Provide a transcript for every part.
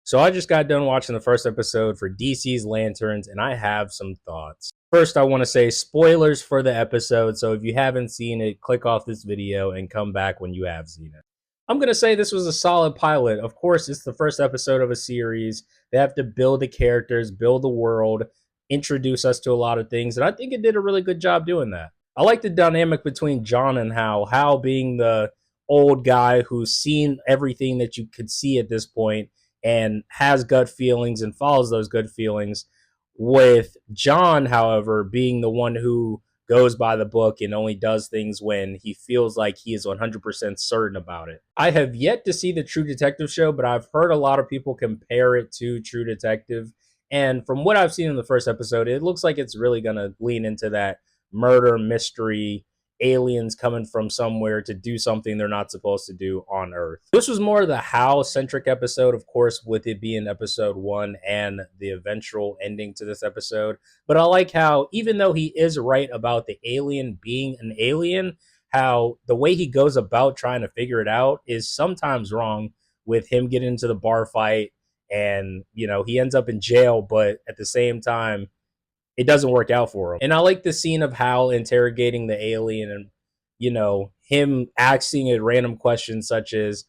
So I just got done watching the first episode for DC's Lanterns, and I have some thoughts. First, I want to say spoilers for the episode, so if you haven't seen it, click off this video and come back when you have seen it. I'm going to say this was a solid pilot. Of course, it's the first episode of a series. They have to build the characters, build the world, introduce us to a lot of things, and I think it did a really good job doing that. I like the dynamic between John and Hal. Hal being the old guy who's seen everything that you could see at this point and has gut feelings and follows those good feelings. With John, however, being the one who goes by the book and only does things when he feels like he is 100% certain about it. I have yet to see the True Detective show, but I've heard a lot of people compare it to True Detective. And from what I've seen in the first episode, it looks like it's really going to lean into that murder mystery, aliens coming from somewhere to do something they're not supposed to do on Earth. This was more the Hal centric episode, of course, with it being episode one and the eventual ending to this episode. But I like how, even though he is right about the alien being an alien, how the way he goes about trying to figure it out is sometimes wrong, with him getting into the bar fight and, he ends up in jail, but at the same time, it doesn't work out for him. And I like the scene of Hal interrogating the alien and, him asking it random questions such as,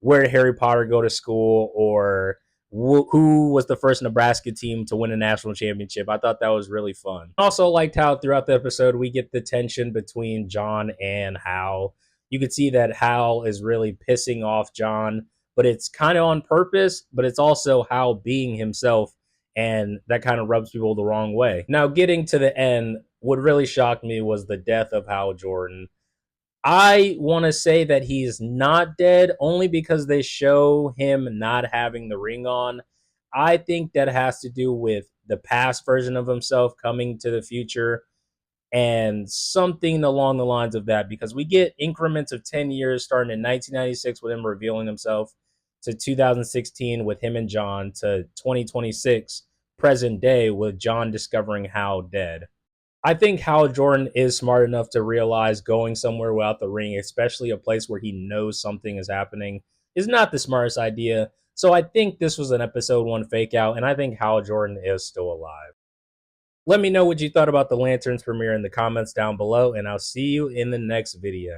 where did Harry Potter go to school, or who was the first Nebraska team to win a national championship. I thought that was really fun. Also liked how throughout the episode we get the tension between John and Hal. You could see that Hal is really pissing off John, but it's kind of on purpose, but it's also Hal being himself, and that kind of rubs people the wrong way. Now, getting to the end, what really shocked me was the death of Hal Jordan. I want to say that he's not dead only because they show him not having the ring on. I think that has to do with the past version of himself coming to the future and something along the lines of that, because we get increments of 10 years starting in 1996 with him revealing himself, to 2016 with him and John, to 2026 present day with John discovering Hal dead. I think Hal Jordan is smart enough to realize going somewhere without the ring, especially a place where he knows something is happening, is not the smartest idea. So I think this was an episode one fake out, and I think Hal Jordan is still alive. Let me know what you thought about the Lanterns premiere in the comments down below, and I'll see you in the next video.